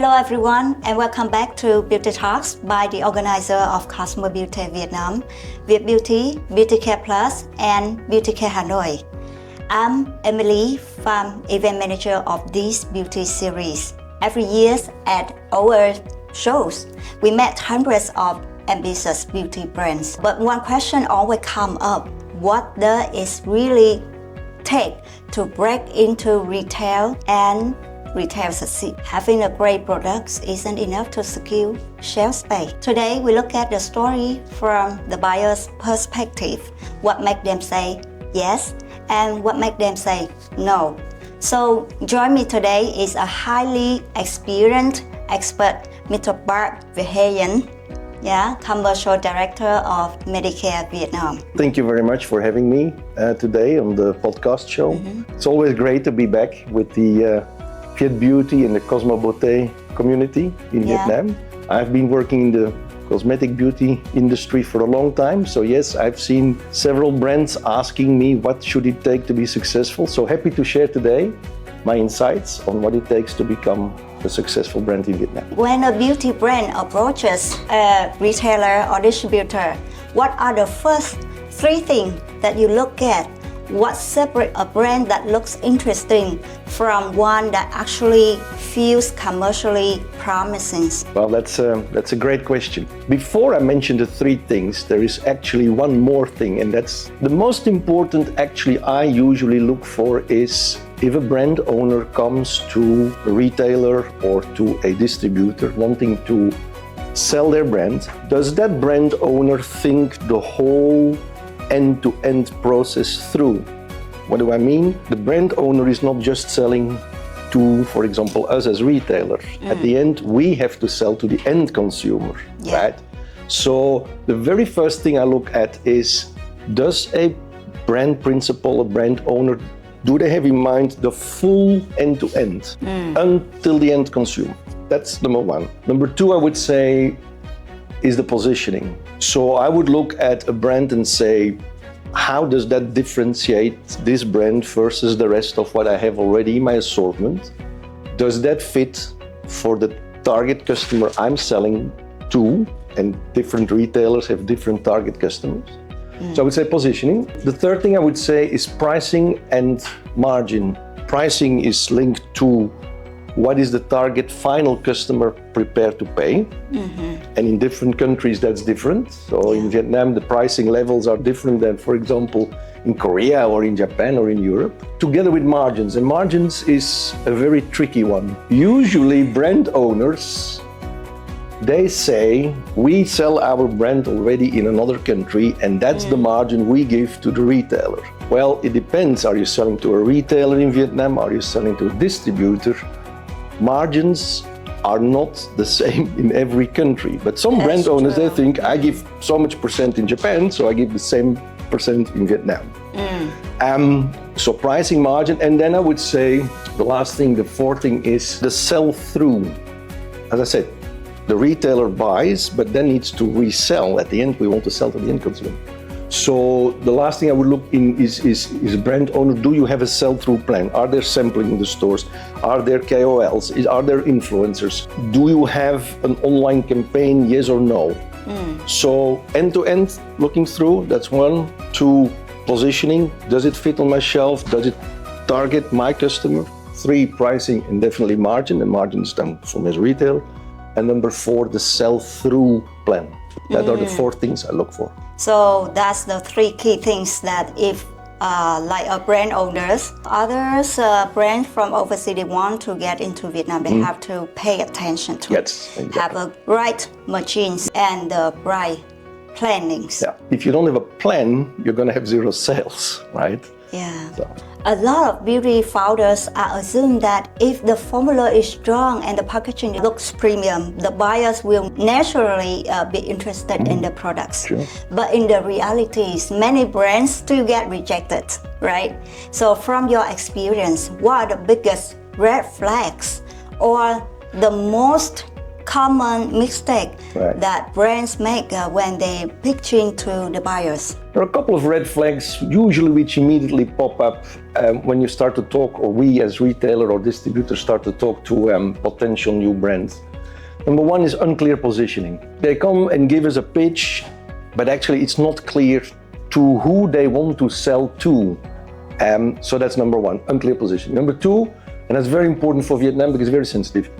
Hello everyone and welcome back to Beauty Talks by the organizer of Cosmobeauté Vietnam, Vietbeauty, Beauty Care Plus and Beauty Care Hanoi. I'm Emily, Farm Event Manager of this beauty series. Every year at our shows, we met hundreds of ambitious beauty brands. But one question always comes up, what does it really take to break into retail and retail succeed? Having a great product isn't enough to secure shelf space. Today, we look at the story from the buyer's perspective. What makes them say yes and what makes them say no. So, join me today is a highly experienced expert, Mr. Bart Verheyen, Commercial Director of Medicare Vietnam. Thank you very much for having me today on the podcast show. It's always great to be back with the Vietbeauty and the Cosmobeauté community in Vietnam. I've been working in the cosmetic beauty industry for a long time. So yes, I've seen several brands asking me what should it take to be successful. So happy to share today my insights on what it takes to become a successful brand in Vietnam. When a beauty brand approaches a retailer or distributor, what are the first three things that you look at? What separates a brand that looks interesting from one that actually feels commercially promising? Well, that's a great question. Before I mention the three things, there is actually one more thing, and that's the most important. Actually, I usually look for is if a brand owner comes to a retailer or to a distributor wanting to sell their brand, does that brand owner think the whole end-to-end process through? What do I mean? The brand owner is not just selling to, for example, us as retailers. At the end, we have to sell to the end consumer, right? So the very first thing I look at is, does a brand principal, a brand owner, do they have in mind the full end-to-end until the end consumer? That's number one. Number two, I would say, is the positioning. So I would look at a brand and say, how does that differentiate this brand versus the rest of what I have already in my assortment? Does that fit for the target customer I'm selling to? And different retailers have different target customers. So I would say positioning. The third thing I would say is pricing and margin. Pricing is linked to what is the target final customer prepared to pay? And in different countries that's different. So in Vietnam, the pricing levels are different than, for example, in Korea or in Japan or in Europe. Together with margins, and margins is a very tricky one. Usually brand owners, they say, we sell our brand already in another country and that's the margin we give to the retailer. Well, it depends. Are you selling to a retailer in Vietnam? Are you selling to a distributor? Margins are not the same in every country, but some brand owners, they think, I give so much percent in Japan, so I give the same percent in Vietnam. So pricing, margin, and then I would say the last thing, the fourth thing is the sell-through. As I said, the retailer buys, but then needs to resell. At the end, we want to sell to the end consumer. So the last thing I would look in is brand owner, do you have a sell-through plan? Are there sampling in the stores? Are there KOLs? Are there influencers? Do you have an online campaign, yes or no? So end-to-end looking through, that's one. Two, positioning, does it fit on my shelf? Does it target my customer? Three, pricing and definitely margin, and margin is done from as retailer. And number four, the sell-through plan. That are the four things I look for. So that's the three key things that if like a brand owners, others brands from overseas, they want to get into Vietnam, they have to pay attention to have a right machines and the right plannings. Yeah. If you don't have a plan, you're going to have zero sales, right? Yeah. A lot of beauty founders are assuming that if the formula is strong and the packaging looks premium, the buyers will naturally be interested in the products. But in the realities, many brands still get rejected, right? So from your experience, what are the biggest red flags or the most common mistake Right. that brands make when they pitching to the buyers? There are a couple of red flags, usually which immediately pop up when you start to talk, or we as retailer or distributors start to talk to potential new brands. Number one is unclear positioning. They come and give us a pitch, but actually it's not clear to who they want to sell to. So that's number one, unclear positioning. Number two, and that's very important for Vietnam because it's very sensitive,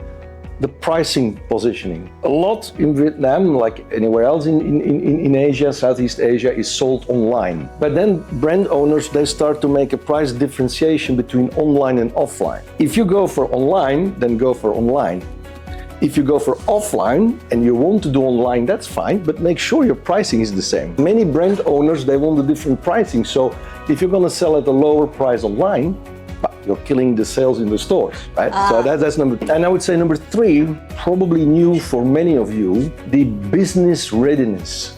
the pricing positioning. A lot in Vietnam, like anywhere else in Asia, Southeast Asia, is sold online. But then brand owners, they start to make a price differentiation between online and offline. If you go for online, then go for online. If you go for offline and you want to do online, that's fine, but make sure your pricing is the same. Many brand owners, they want a different pricing. So if you're gonna sell at a lower price online, you're killing the sales in the stores, right? So that's number two. And I would say number three, probably new for many of you, the business readiness.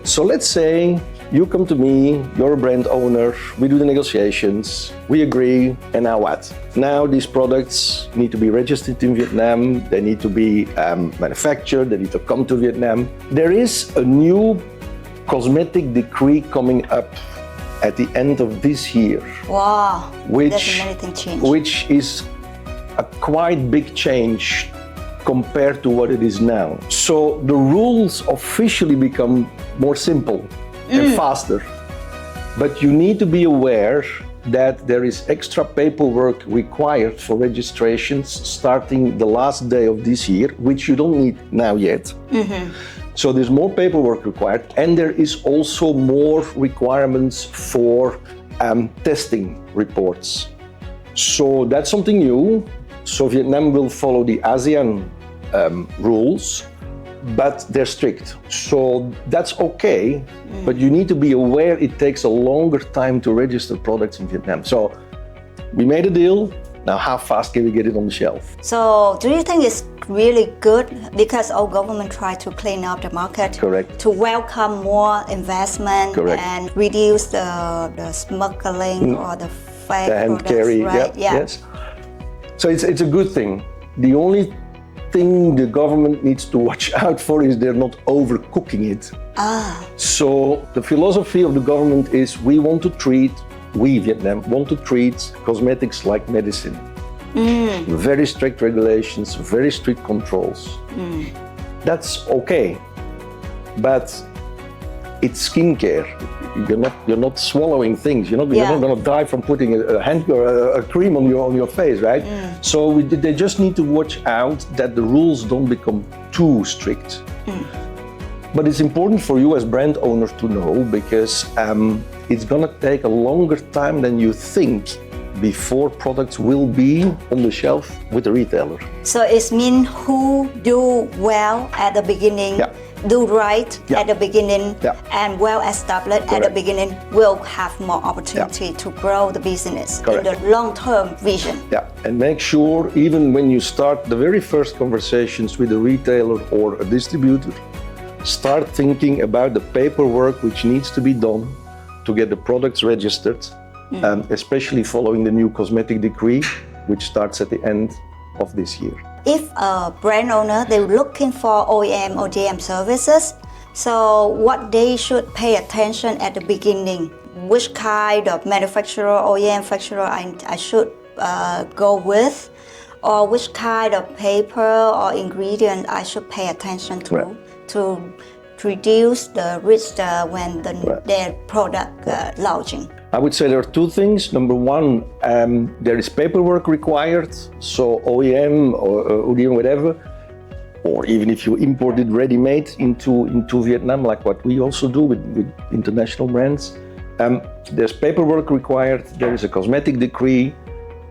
So let's say you come to me, you're a brand owner, we do the negotiations, we agree, and now what? Now these products need to be registered in Vietnam, they need to be manufactured, they need to come to Vietnam. There is a new cosmetic decree coming up at the end of this year. Wow, there's many things changed. Which is a quite big change compared to what it is now. So the rules officially become more simple and faster. But you need to be aware that there is extra paperwork required for registrations starting the last day of this year, which you don't need now yet. So there's more paperwork required, and there is also more requirements for testing reports. So that's something new. So Vietnam will follow the ASEAN rules, but they're strict. So that's okay, but you need to be aware it takes a longer time to register products in Vietnam. So we made a deal. Now, how fast can we get it on the shelf? So, do you think it's really good because our government tried to clean up the market? Correct. To welcome more investment. Correct. And reduce the smuggling or the fake The hand products, carry, right? yeah, yes. So it's a good thing. The only thing the government needs to watch out for is they're not overcooking it. So the philosophy of the government is we, Vietnam, want to treat cosmetics like medicine. Very strict regulations, very strict controls. That's okay, but it's skincare. You're not swallowing things. You're not going to die from putting a cream on your face, right? So they just need to watch out that the rules don't become too strict. But it's important for you as brand owners to know because it's going to take a longer time than you think before products will be on the shelf with the retailer. So it means who do well at the beginning, do right at the beginning, and well established at the beginning will have more opportunity to grow the business in the long-term vision. And make sure even when you start the very first conversations with a retailer or a distributor, start thinking about the paperwork which needs to be done to get the products registered, especially following the new cosmetic decree, which starts at the end of this year. If a brand owner, they're looking for OEM or DM services, so what they should pay attention at the beginning? Which kind of manufacturer, OEM manufacturer I should go with? Or which kind of paper or ingredient I should pay attention to reduce the risk when their product launching? I would say there are two things. Number one, there is paperwork required. So OEM or ODM, whatever, or even if you import it ready-made into Vietnam, like what we also do with international brands, there's paperwork required. There is a cosmetic decree.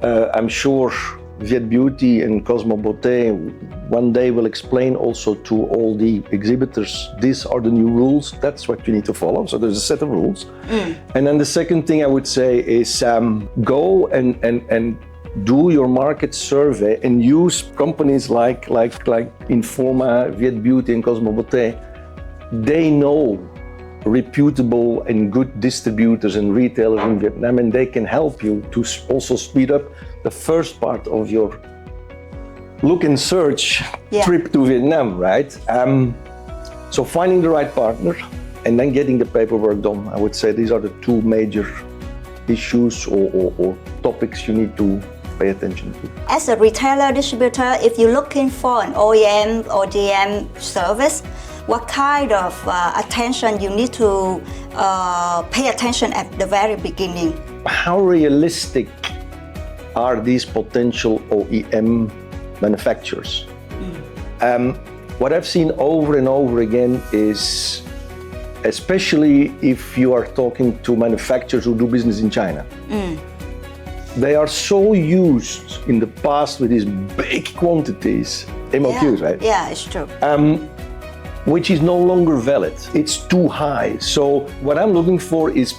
I'm sure Vietbeauty and Cosmobeauté one day will explain also to all the exhibitors, these are the new rules, that's what you need to follow. So there's a set of rules. And then the second thing I would say is go and do your market survey and use companies like Informa, Vietbeauty and Cosmobeauté. They know reputable and good distributors and retailers in Vietnam, and they can help you to also speed up the first part of your look and search trip to Vietnam, right? So finding the right partner and then getting the paperwork done. I would say these are the two major issues or topics you need to pay attention to. As a retailer distributor, if you're looking for an OEM or DM service, what kind of attention you need to pay attention at the very beginning? How realistic are these potential OEM manufacturers? What I've seen over and over again is, especially if you are talking to manufacturers who do business in China, they are so used in the past with these big quantities, MOQs, right? Yeah, it's true. Which is no longer valid. It's too high. So what I'm looking for is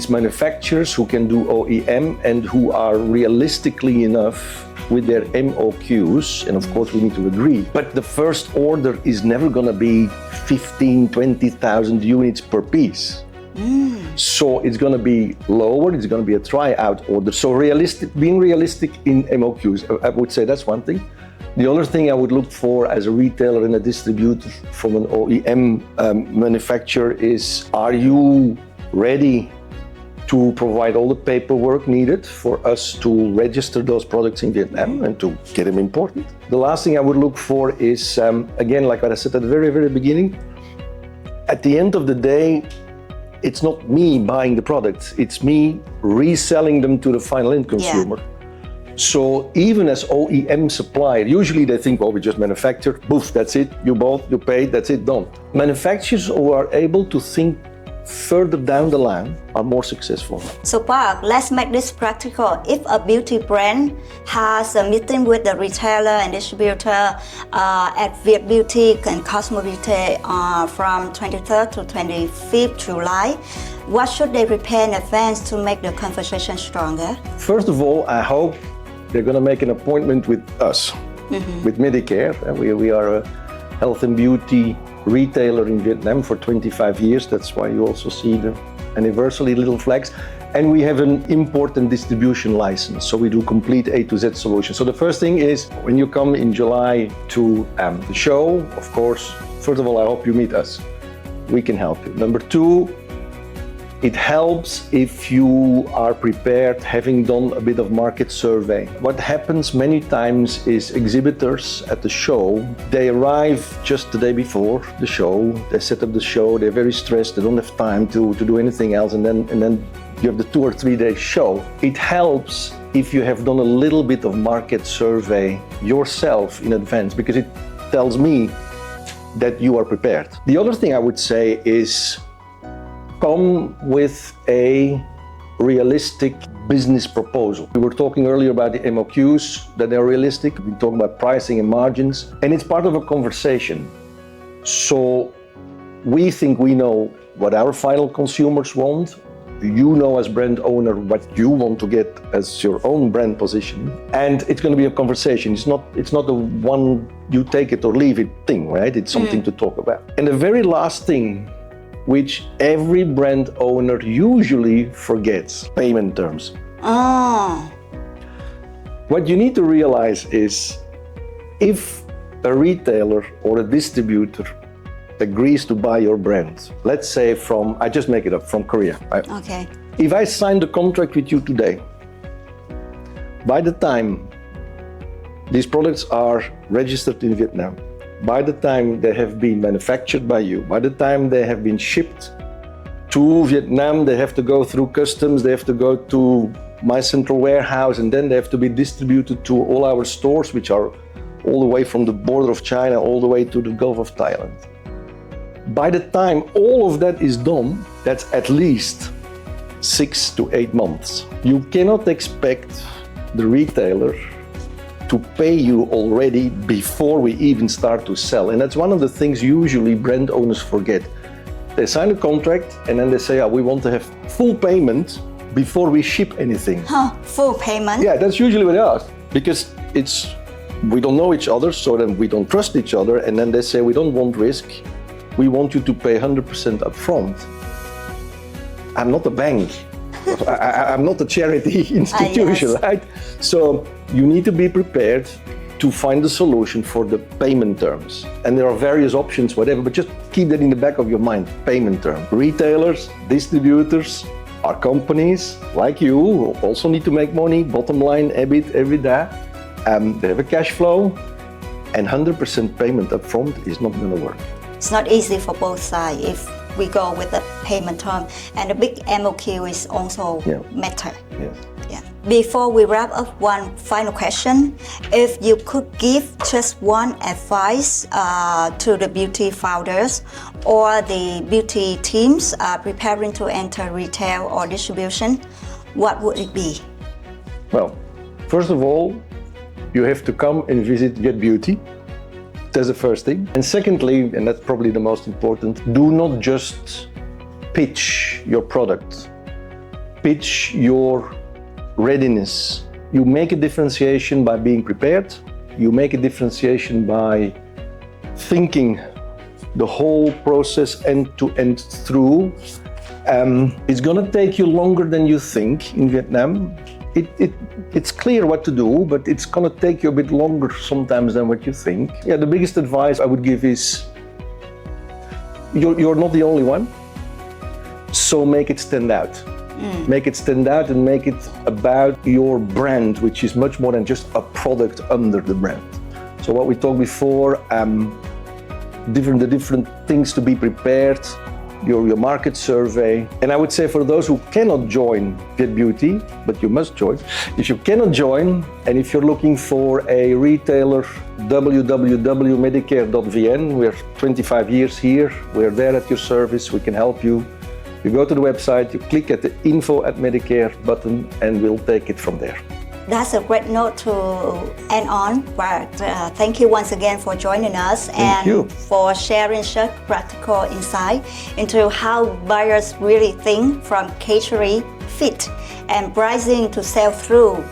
manufacturers who can do OEM and who are realistically enough with their MOQs, and of course we need to agree. But the first order is never gonna be 15, 20,000 units per piece. So it's gonna be lower, it's gonna be a tryout order. So being realistic in MOQs, I would say that's one thing. The other thing I would look for as a retailer and a distributor from an OEM manufacturer is, are you ready to provide all the paperwork needed for us to register those products in Vietnam and to get them imported? The last thing I would look for is, again, like what I said at the very, very beginning, at the end of the day, it's not me buying the products, it's me reselling them to the final end consumer. So even as OEM supplier, usually they think, well, we just manufacture, boof, that's it, you bought, you paid, that's it, done. Manufacturers who are able to think further down the line are more successful. So Park, let's make this practical. If a beauty brand has a meeting with the retailer and distributor at Vietbeauty and Cosmobeauté from 23rd to 25th July, what should they prepare in advance to make the conversation stronger? First of all, I hope they're going to make an appointment with us, with Medicare. We are a health and beauty retailer in Vietnam for 25 years. That's why you also see the anniversary little flags. And we have an import and distribution license. So we do complete A to Z solutions. So the first thing is, when you come in July to the show, of course, first of all, I hope you meet us. We can help you. Number two, it helps if you are prepared, having done a bit of market survey. What happens many times is exhibitors at the show, they arrive just the day before the show, they set up the show, they're very stressed, they don't have time to do anything else, and then you have the 2 or 3 day show. It helps if you have done a little bit of market survey yourself in advance, because it tells me that you are prepared. The other thing I would say is, come with a realistic business proposal. We were talking earlier about the MOQs, that they're realistic. We talk about pricing and margins, and it's part of a conversation. So we think we know what our final consumers want. You know as brand owner what you want to get as your own brand position. And it's going to be a conversation. It's not the one you take it or leave it thing, right? It's something to talk about. And the very last thing, which every brand owner usually forgets, payment terms. What you need to realize is, if a retailer or a distributor agrees to buy your brand, let's say from, I just make it up, from Korea. Right? Okay. If I sign the contract with you today, by the time these products are registered in Vietnam, by the time they have been manufactured by you, by the time they have been shipped to Vietnam, they have to go through customs, they have to go to my central warehouse, and then they have to be distributed to all our stores, which are all the way from the border of China all the way to the Gulf of Thailand. By the time all of that is done, that's at least 6 to 8 months. You cannot expect the retailer to pay you already before we even start to sell. And that's one of the things usually brand owners forget. They sign a contract and then they say, we want to have full payment before we ship anything. Full payment? Yeah, that's usually what they ask. Because we don't know each other, so then we don't trust each other, and then they say, we don't want risk, we want you to pay 100% upfront. I'm not a bank. I'm not a charity institution, right? So you need to be prepared to find a solution for the payment terms. And there are various options, whatever, but just keep that in the back of your mind, payment term. Retailers, distributors, our companies, like you, who also need to make money, bottom line, EBIT, EBITDA. They have a cash flow, and 100% payment upfront is not going to work. It's not easy for both sides if we go with the payment term, and the big MOQ is also matter. Yes. Yeah. Before we wrap up, one final question. If you could give just one advice to the beauty founders or the beauty teams preparing to enter retail or distribution, what would it be? Well, first of all, you have to come and visit Vietbeauty. That's the first thing. And secondly, and that's probably the most important, do not just pitch your product. Pitch your readiness. You make a differentiation by being prepared. You make a differentiation by thinking the whole process end to end through. It's gonna take you longer than you think in Vietnam. It's clear what to do, but it's gonna take you a bit longer sometimes than what you think. Yeah, the biggest advice I would give is you're not the only one, so make it stand out. Make it stand out and make it about your brand, which is much more than just a product under the brand. So what we talked before, the different things to be prepared, your market survey. And I would say for those who cannot join Vietbeauty, but you must join. If you cannot join, and if you're looking for a retailer, www.medicare.vn. We're 25 years here. We're there at your service. We can help you. You go to the website, you click at the info@medicare button, and we'll take it from there. That's a great note to end on, but thank you once again for joining us and for sharing such practical insight into how buyers really think from catering, fit, and pricing to sell through,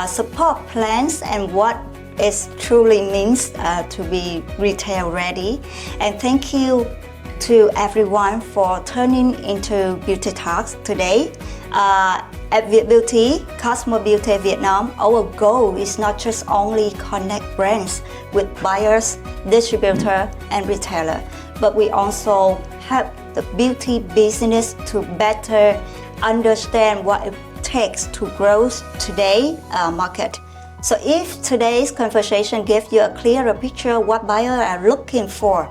support plans, and what it truly means to be retail ready. And thank you to everyone for tuning into Beauty Talks today. At Vietbeauty Cosmobeauté Vietnam, our goal is not just only connect brands with buyers, distributor, and retailer, but we also help the beauty business to better understand what it takes to grow today's market. So if today's conversation gives you a clearer picture of what buyers are looking for,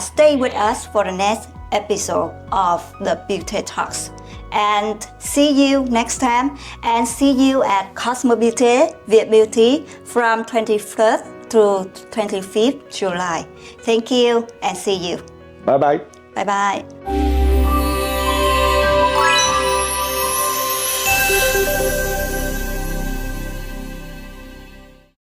stay with us for the next episode of the Beauty Talks. And see you next time, and see you at Cosmobeauté Vietbeauty from 21st to 25th July. Thank you and see you. Bye bye. Bye bye.